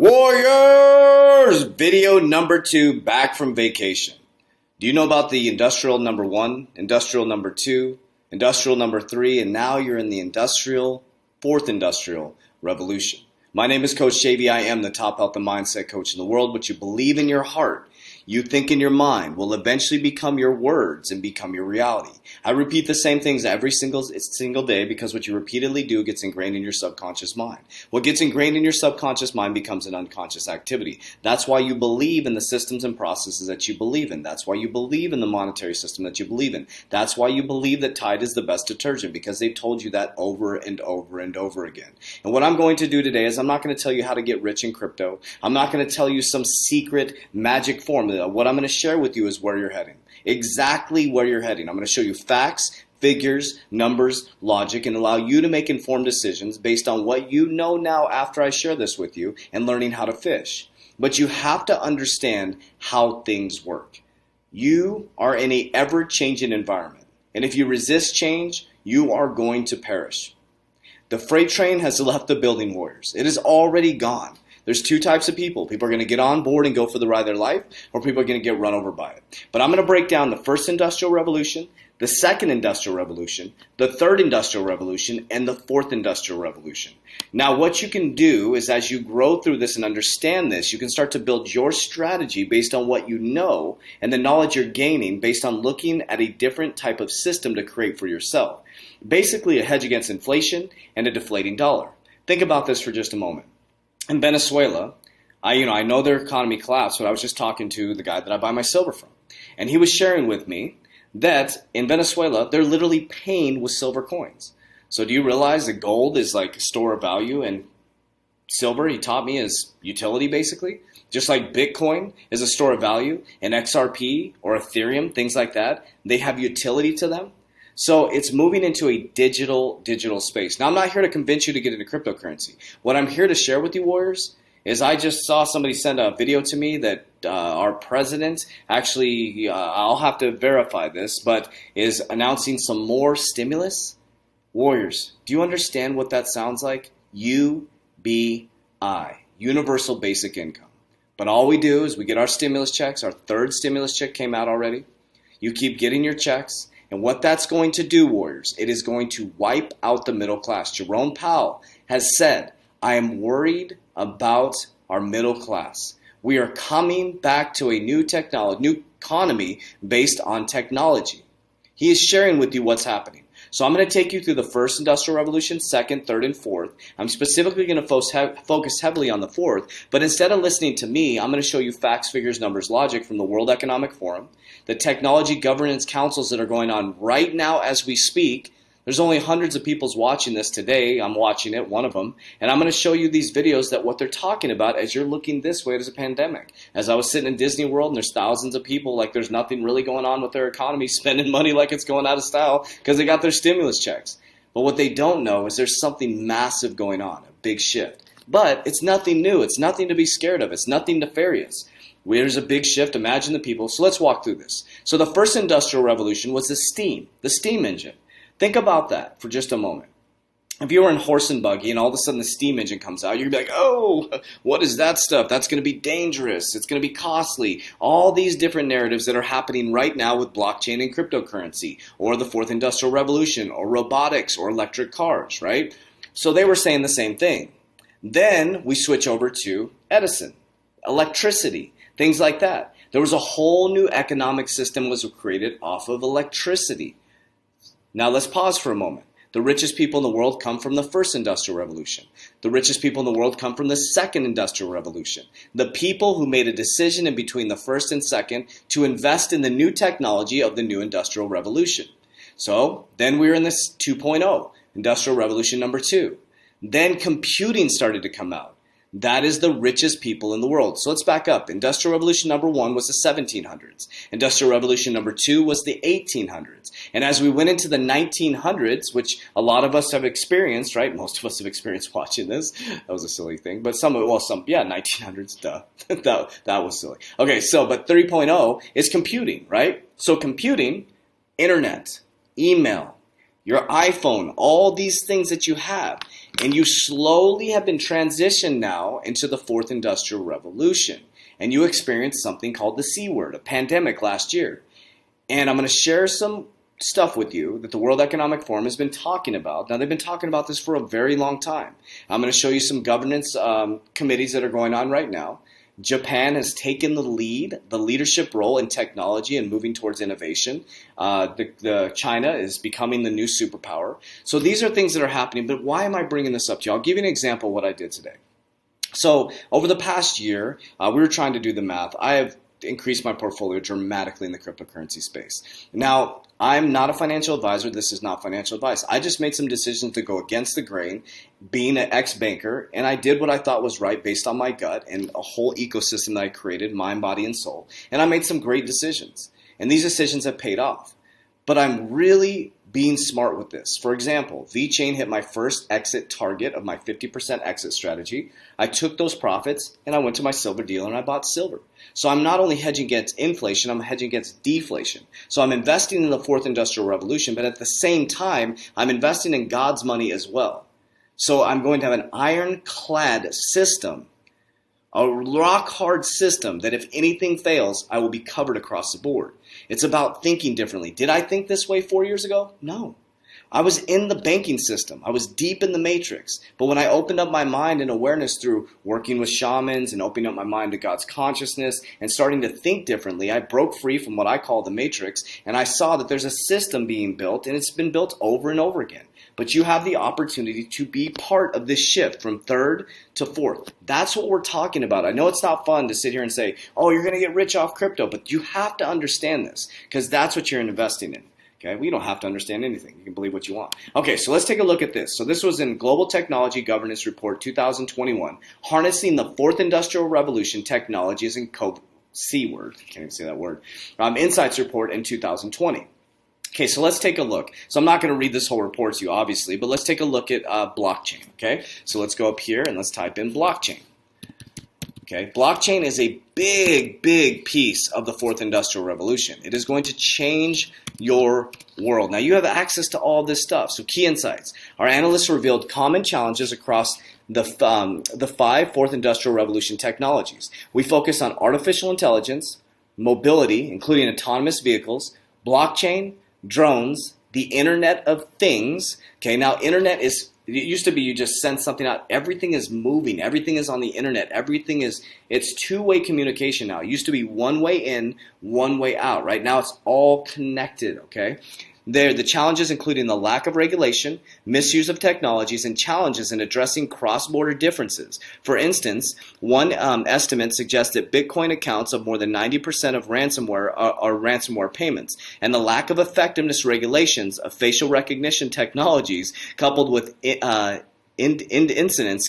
Warriors! Video number 2, back from vacation. Do you know about the industrial number 1, industrial number 2, industrial number 3, and now you're in the fourth industrial revolution? My name is Coach JV. I am the top health and mindset coach in the world. What you believe in your heart, you think in your mind, will eventually become your words and become your reality. I repeat the same things every single day because what you repeatedly do gets ingrained in your subconscious mind. What gets ingrained in your subconscious mind becomes an unconscious activity. That's why you believe in the systems and processes that you believe in. That's why you believe in the monetary system that you believe in. That's why you believe that Tide is the best detergent, because they've told you that over and over and over again. And what I'm going to do today is I'm not going to tell you how to get rich in crypto. I'm not going to tell you some secret magic formula. What I'm going to share with you is where you're heading. Exactly where you're heading. I'm going to show you facts, figures, numbers, logic, and allow you to make informed decisions based on what you know now after I share this with you and learning how to fish. But you have to understand how things work. You are in an ever-changing environment. And if you resist change, you are going to perish. The freight train has left the building, warriors. It is already gone. There's two types of people. People are going to get on board and go for the ride of their life, or people are going to get run over by it. But I'm going to break down the first industrial revolution, the second industrial revolution, the third industrial revolution, and the fourth industrial revolution. Now, what you can do is as you grow through this and understand this, you can start to build your strategy based on what you know and the knowledge you're gaining based on looking at a different type of system to create for yourself. Basically, a hedge against inflation and a deflating dollar. Think about this for just a moment. In Venezuela, I know their economy collapsed, but I was just talking to the guy that I buy my silver from. And he was sharing with me that in Venezuela, they're literally paying with silver coins. So do you realize that gold is like a store of value, and silver, he taught me, is utility basically? Just like Bitcoin is a store of value, and XRP or Ethereum, things like that, they have utility to them. So it's moving into a digital space. Now, I'm not here to convince you to get into cryptocurrency. What I'm here to share with you, warriors, is I just saw somebody send a video to me that our president, actually, I'll have to verify this, but is announcing some more stimulus. Warriors, do you understand what that sounds like? UBI, Universal Basic Income. But all we do is we get our stimulus checks. Our third stimulus check came out already. You keep getting your checks. And what that's going to do, warriors, it is going to wipe out the middle class. Jerome Powell has said, I am worried about our middle class. We are coming back to a new economy based on technology. He is sharing with you what's happening. So I'm going to take you through the first industrial revolution, second, third, and fourth. I'm specifically going to focus heavily on the fourth, but instead of listening to me, I'm going to show you facts, figures, numbers, logic from the World Economic Forum, the technology governance councils that are going on right now as we speak. There's only hundreds of people watching this today. I'm watching it, one of them. And I'm going to show you these videos that what they're talking about as you're looking this way, there's a pandemic. As I was sitting in Disney World and there's thousands of people, like there's nothing really going on with their economy, spending money like it's going out of style because they got their stimulus checks. But what they don't know is there's something massive going on, a big shift. But it's nothing new. It's nothing to be scared of. It's nothing nefarious. There's a big shift. Imagine the people. So let's walk through this. So the first industrial revolution was the steam engine. Think about that for just a moment. If you were in horse and buggy and all of a sudden the steam engine comes out, you're going to be like, oh, what is that stuff? That's going to be dangerous. It's going to be costly. All these different narratives that are happening right now with blockchain and cryptocurrency, or the fourth industrial revolution, or robotics, or electric cars, right? So they were saying the same thing. Then we switch over to Edison, electricity, things like that. There was a whole new economic system was created off of electricity. Now let's pause for a moment. The richest people in the world come from the first industrial revolution. The richest people in the world come from the second industrial revolution. The people who made a decision in between the first and second to invest in the new technology of the new industrial revolution. So then we were in this 2.0, industrial revolution number 2. Then computing started to come out. That is the richest people in the world. So let's back up. Industrial Revolution number 1 was the 1700s. Industrial Revolution number 2 was the 1800s. And as we went into the 1900s, which a lot of us have experienced, right? Most of us have experienced watching this. That was a silly thing. But 1900s, duh. that was silly. Okay, but 3.0 is computing, right? So computing, internet, email, your iPhone, all these things that you have. And you slowly have been transitioned now into the fourth industrial revolution. And you experienced something called the C word, a pandemic last year. And I'm going to share some stuff with you that the World Economic Forum has been talking about. Now, they've been talking about this for a very long time. I'm going to show you some governance committees that are going on right now. Japan has taken the leadership role in technology and moving towards innovation. China is becoming the new superpower. So these are things that are happening, but why am I bringing this up to you? I'll give you an example of what I did today. So over the past year, we were trying to do the math. I have increased my portfolio dramatically in the cryptocurrency space. Now, I'm not a financial advisor. This is not financial advice. I just made some decisions to go against the grain, being an ex-banker, and I did what I thought was right based on my gut and a whole ecosystem that I created, mind, body, and soul. And I made some great decisions, and these decisions have paid off. But I'm really being smart with this. For example, VeChain hit my first exit target of my 50% exit strategy. I took those profits and I went to my silver dealer and I bought silver. So I'm not only hedging against inflation, I'm hedging against deflation. So I'm investing in the fourth industrial revolution, but at the same time, I'm investing in God's money as well. So I'm going to have an ironclad system, a rock-hard system that if anything fails, I will be covered across the board. It's about thinking differently. Did I think this way 4 years ago? No. I was in the banking system. I was deep in the matrix. But when I opened up my mind and awareness through working with shamans and opening up my mind to God's consciousness and starting to think differently, I broke free from what I call the matrix, and I saw that there's a system being built, and it's been built over and over again. But you have the opportunity to be part of this shift from third to fourth. That's what we're talking about. I know it's not fun to sit here and say, oh, you're going to get rich off crypto, but you have to understand this because that's what you're investing in. Okay, we don't have to understand anything. You can believe what you want. Okay, so let's take a look at this. So this was in Global Technology Governance Report 2021, Harnessing the Fourth Industrial Revolution Technologies and C word, can't even say that word, Insights Report in 2020. Okay, so let's take a look. So I'm not going to read this whole report to you, obviously, but let's take a look at blockchain, okay? So let's go up here and let's type in blockchain. Okay, blockchain is a big, big piece of the fourth industrial revolution. It is going to change your world. Now, you have access to all this stuff. So key insights. Our analysts revealed common challenges across the five fourth industrial revolution technologies. We focus on artificial intelligence, mobility, including autonomous vehicles, blockchain, drones, the Internet of Things. Okay, now Internet is, it used to be you just send something out. Everything is moving. Everything is on the Internet. It's two-way communication now. It used to be one way in, one way out. Right now it's all connected, okay? The challenges including the lack of regulation, misuse of technologies, and challenges in addressing cross-border differences. For instance, one estimate suggests that Bitcoin accounts of more than 90% of ransomware are ransomware payments, and the lack of effectiveness regulations of facial recognition technologies coupled with incidents,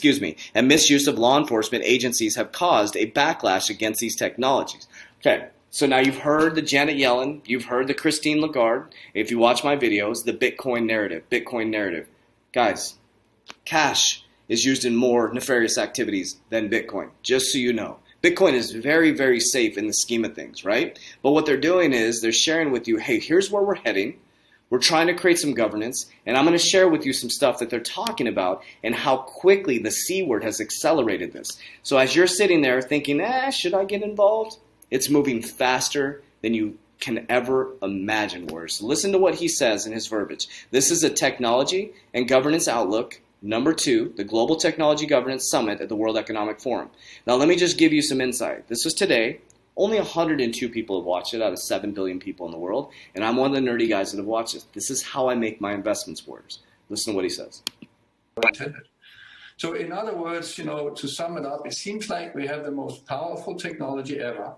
and misuse of law enforcement agencies have caused a backlash against these technologies. Okay. So now you've heard the Janet Yellen, you've heard the Christine Lagarde. If you watch my videos, the Bitcoin narrative. Guys, cash is used in more nefarious activities than Bitcoin, just so you know. Bitcoin is very, very safe in the scheme of things, right? But what they're doing is they're sharing with you, hey, here's where we're heading. We're trying to create some governance, and I'm going to share with you some stuff that they're talking about and how quickly the C word has accelerated this. So as you're sitting there thinking, should I get involved? It's moving faster than you can ever imagine, Warriors. So listen to what he says in his verbiage. This is a technology and governance outlook, number 2, the Global Technology Governance Summit at the World Economic Forum. Now let me just give you some insight. This was today. Only 102 people have watched it out of 7 billion people in the world, and I'm one of the nerdy guys that have watched it. This is how I make my investments, Warriors. Listen to what he says. So in other words, to sum it up, it seems like we have the most powerful technology ever.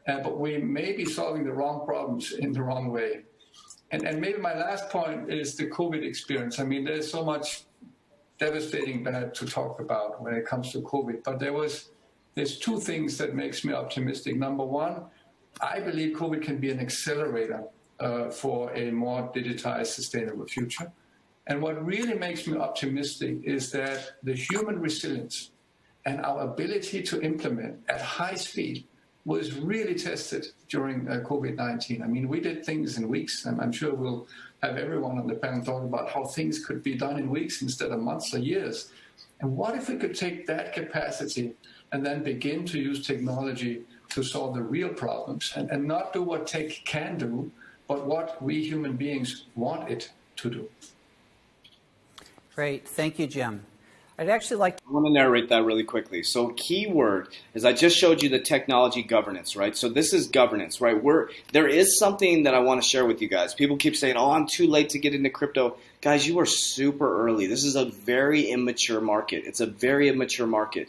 But we may be solving the wrong problems in the wrong way. And maybe my last point is the COVID experience. I mean, there's so much devastating bad to talk about when it comes to COVID. But there's 2 things that makes me optimistic. Number 1, I believe COVID can be an accelerator for a more digitized, sustainable future. And what really makes me optimistic is that the human resilience and our ability to implement at high speed was really tested during COVID-19. I mean, we did things in weeks, and I'm sure we'll have everyone on the panel talk about how things could be done in weeks instead of months or years. And what if we could take that capacity and then begin to use technology to solve the real problems and not do what tech can do, but what we human beings want it to do? Great. Thank you, Jim. I'd actually like to... I want to narrate that really quickly. So key word is I just showed you the technology governance, right? So this is governance, right? There is something that I want to share with you guys. People keep saying, oh, I'm too late to get into crypto. Guys, you are super early. This is a very immature market. It's a very immature market.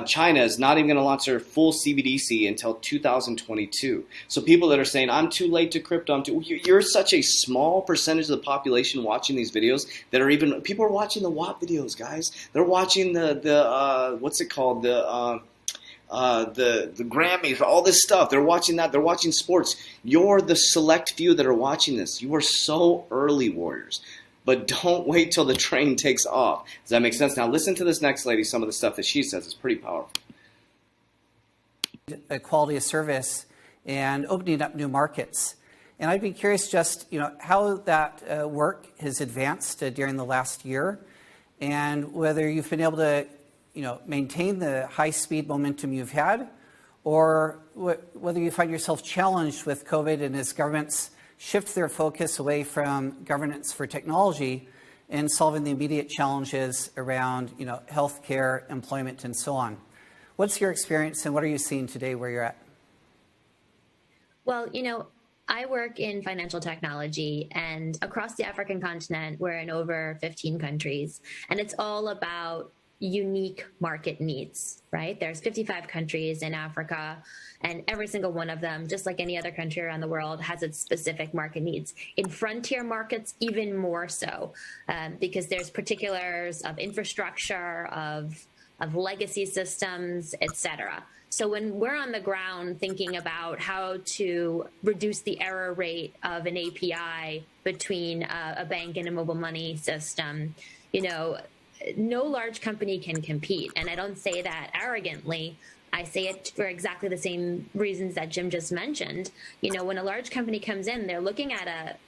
China is not even going to launch their full CBDC until 2022. So people that are saying, I'm too late to crypto, you're such a small percentage of the population watching these videos that are even, people are watching the WAP videos, guys. They're watching the what's it called? The Grammys, all this stuff. They're watching that. They're watching sports. You're the select few that are watching this. You are so early, warriors. But don't wait till the train takes off. Does that make sense? Now listen to this next lady. Some of the stuff that she says is pretty powerful. A quality of service and opening up new markets. And I'd be curious just, how that work has advanced during the last year, and whether you've been able to, maintain the high-speed momentum you've had, or whether you find yourself challenged with COVID and as governments shift their focus away from governance for technology and solving the immediate challenges around, healthcare, employment, and so on. What's your experience, and what are you seeing today where you're at? Well, I work in financial technology, and across the African continent, we're in over 15 countries, and it's all about unique market needs, right? There's 55 countries in Africa, and every single one of them, just like any other country around the world, has its specific market needs. In frontier markets, even more so, because there's particulars of infrastructure, of legacy systems, et cetera. So when we're on the ground thinking about how to reduce the error rate of an API between a bank and a mobile money system, no large company can compete. And I don't say that arrogantly. I say it for exactly the same reasons that Jim just mentioned. When a large company comes in, they're looking at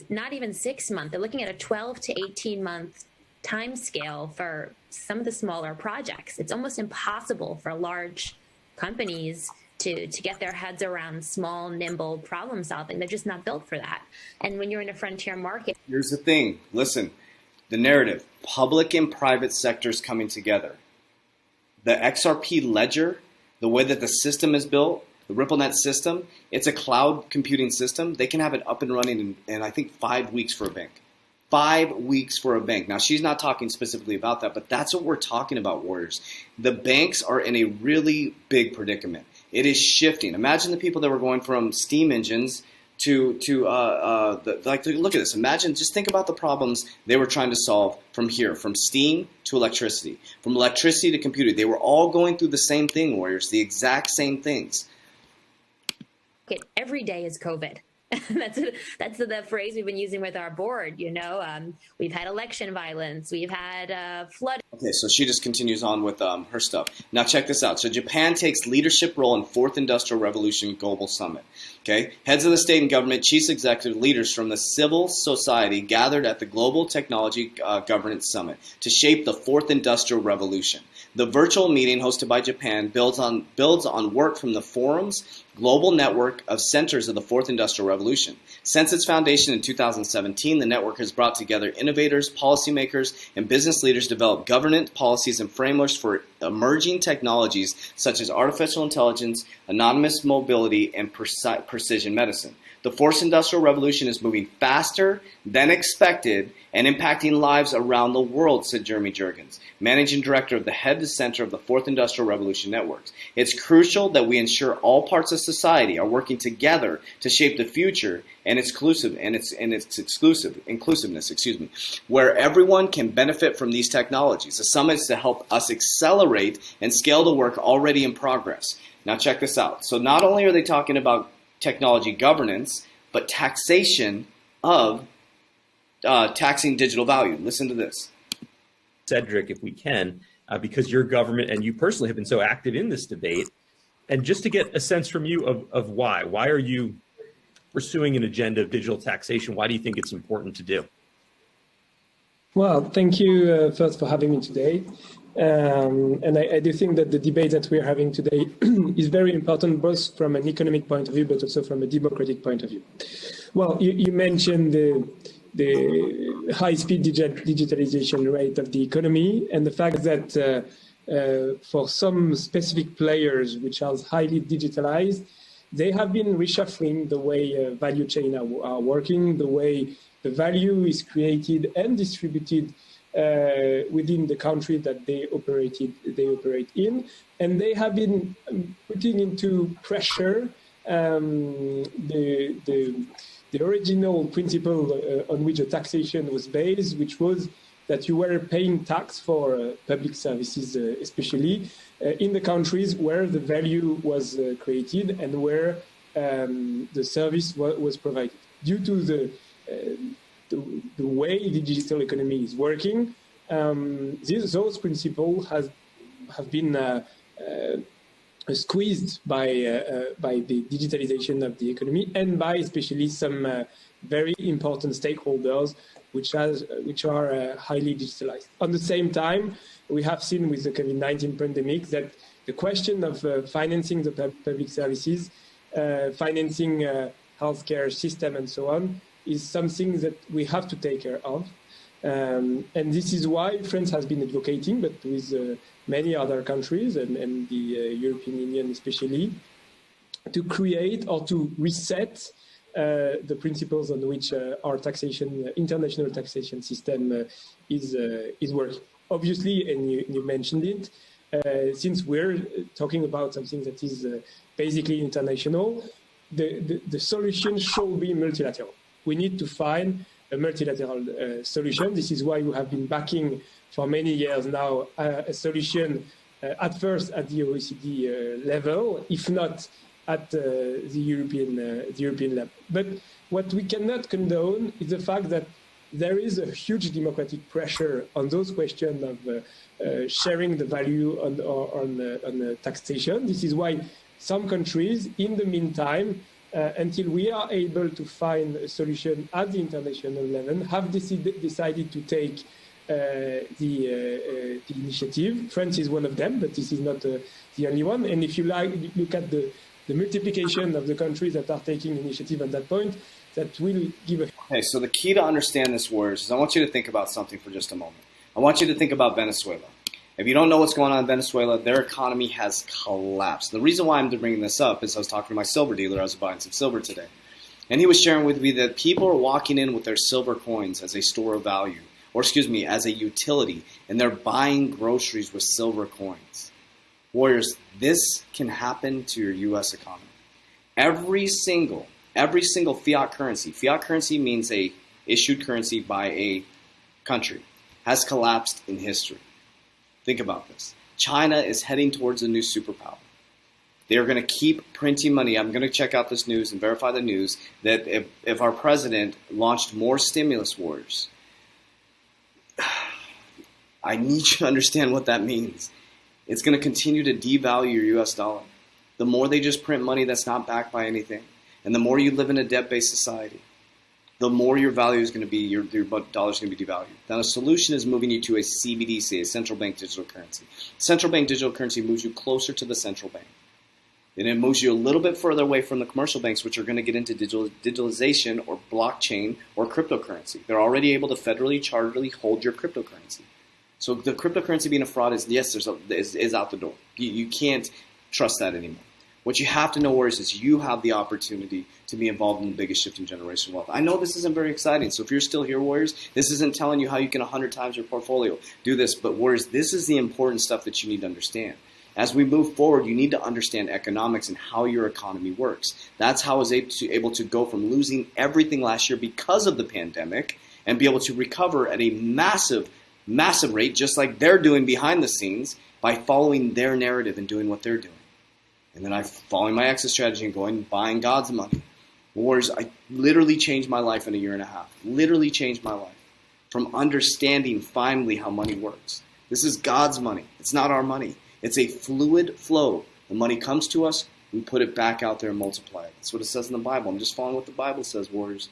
not even 6 months, they're looking at a 12 to 18 month time scale for some of the smaller projects. It's almost impossible for large companies to get their heads around small, nimble problem solving. They're just not built for that. And when you're in a frontier market... Here's the thing. Listen, the narrative, public and private sectors coming together. The XRP ledger, the way that the system is built, the RippleNet system, it's a cloud computing system. They can have it up and running in I think 5 weeks for a bank. 5 weeks for a bank. Now, she's not talking specifically about that, but that's what we're talking about, warriors. The banks are in a really big predicament. It is shifting. Imagine the people that were going from steam engines to look at this. Imagine, just think about the problems they were trying to solve from here, from steam to electricity, from electricity to computer. They were all going through the same thing, warriors, the exact same things. Every day is COVID. That's the phrase we've been using with our board. We've had election violence, we've had flood. Okay, so she just continues on with her stuff. Now check this out. So Japan takes leadership role in Fourth Industrial Revolution Global Summit. Okay, heads of the state and government, chief executive leaders from the civil society gathered at the Global Technology Governance Summit to shape the Fourth Industrial Revolution. The virtual meeting hosted by Japan builds on work from the forum's global network of centers of the Fourth Industrial Revolution. Since its foundation in 2017, the network has brought together innovators, policymakers, and business leaders to develop governance policies and frameworks for emerging technologies such as artificial intelligence, autonomous mobility, and precision medicine. The Fourth Industrial Revolution is moving faster than expected and impacting lives around the world, said Jeremy Jurgens, managing director of the Head Center of the Fourth Industrial Revolution Networks. It's crucial that we ensure all parts of society are working together to shape the future and its inclusiveness, where everyone can benefit from these technologies. The summit is to help us accelerate and scale the work already in progress. Now check this out. So not only are they talking about technology governance, but taxation of taxing digital value. Listen to this. Cedric, if we can, because your government and you personally have been so active in this debate, And just to get a sense from you of why are you pursuing an agenda of digital taxation? Why do you think it's important to do? Well, thank you first for having me today. And I do think that the debate that we're having today is very important, both from an economic point of view, but also from a democratic point of view. Well, you mentioned the high-speed digitalization rate of the economy and the fact that for some specific players which are highly digitalized, they have been reshuffling the way value chain are working, the way the value is created and distributed within the country that they operate in, and they have been putting into pressure the original principle on which the taxation was based, which was that you were paying tax for public services, especially in the countries where the value was created and where the service was provided. Due to the way the digital economy is working, those principles have been squeezed by the digitalization of the economy and by especially some very important stakeholders which are highly digitalized. At the same time, we have seen with the COVID-19 pandemic that the question of financing the public services, financing healthcare system and so on, is something that we have to take care of. And this is why France has been advocating, but with many other countries and the European Union especially, to create or to reset the principles on which our international taxation system is working. Obviously, and you mentioned it, since we're talking about something that is basically international, the solution should be multilateral. We need to find a multilateral solution. This is why we have been backing for many years now a solution at first at the OECD level, if not at the European level. But what we cannot condone is the fact that there is a huge democratic pressure on those questions of sharing the value on taxation. This is why some countries, in the meantime, until we are able to find a solution at the international level, have decided to take the initiative. France is one of them, but this is not the only one. And if you look at the multiplication of the countries that are taking initiative at that point, that will give a... Okay, so the key to understand this, Warriors, is I want you to think about something for just a moment. I want you to think about Venezuela. If you don't know what's going on in Venezuela, their economy has collapsed. The reason why I'm bringing this up is I was talking to my silver dealer. I was buying some silver today. And he was sharing with me that people are walking in with their silver coins as a store of value, or as a utility, and they're buying groceries with silver coins. Warriors, this can happen to your U.S. economy. Every single fiat currency means a issued currency by a country, has collapsed in history. Think about this. China is heading towards a new superpower. They are going to keep printing money. I'm going to check out this news and verify the news that if our president launched more stimulus, Warriors, I need you to understand what that means. It's going to continue to devalue your U.S. dollar. The more they just print money that's not backed by anything, and the more you live in a debt-based society, the more your value is going to be, your dollar is going to be devalued. Now, the solution is moving you to a CBDC, a central bank digital currency. Central bank digital currency moves you closer to the central bank. And it moves you a little bit further away from the commercial banks, which are going to get into digitalization or blockchain or cryptocurrency. They're already able to federally, charterly hold your cryptocurrency. So the cryptocurrency being a fraud is out the door. You can't trust that anymore. What you have to know, Warriors, is you have the opportunity to be involved in the biggest shift in generational wealth. I know this isn't very exciting, so if you're still here, Warriors, this isn't telling you how you can 100 times your portfolio. Do this, but Warriors, this is the important stuff that you need to understand. As we move forward, you need to understand economics and how your economy works. That's how I was able to go from losing everything last year because of the pandemic and be able to recover at a massive rate, just like they're doing behind the scenes, by following their narrative and doing what they're doing. And then I'm following my exit strategy and going and buying God's money. Warriors, I literally changed my life in a year and a half. Literally changed my life from understanding finally how money works. This is God's money. It's not our money. It's a fluid flow When money comes to us, we put it back out there and multiply it. That's what it says in the Bible. I'm just following what the Bible says, warriors.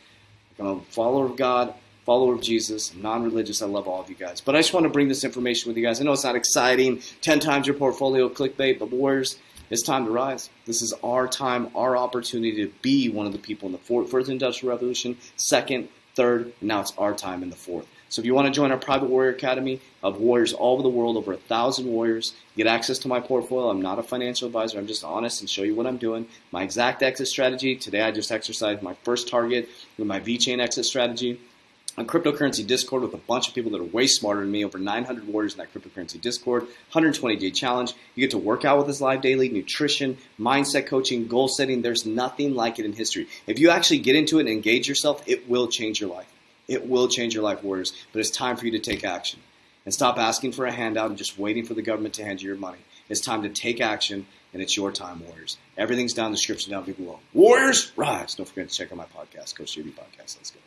I'm a follower of God, follower of Jesus. I'm non-religious. I love all of you guys. But I just want to bring this information with you guys. I know it's not exciting, 10 times your portfolio clickbait, but warriors, it's time to rise. This is our time, our opportunity to be one of the people in the first industrial revolution, second, third, and now it's our time in the fourth. So if you want to join our private warrior academy of warriors all over the world, over 1,000 warriors, get access to my portfolio. I'm not a financial advisor. I'm just honest and show you what I'm doing. My exact exit strategy. Today I just exercised my first target with my VeChain exit strategy. On cryptocurrency Discord with a bunch of people that are way smarter than me, over 900 warriors in that cryptocurrency Discord, 120-day challenge. You get to work out with us live daily, nutrition, mindset coaching, goal setting. There's nothing like it in history. If you actually get into it and engage yourself, it will change your life. It will change your life, warriors, but it's time for you to take action. And stop asking for a handout and just waiting for the government to hand you your money. It's time to take action, and it's your time, warriors. Everything's down in the description down below. Warriors, rise. Don't forget to check out my podcast, Coach JB Podcast. Let's go.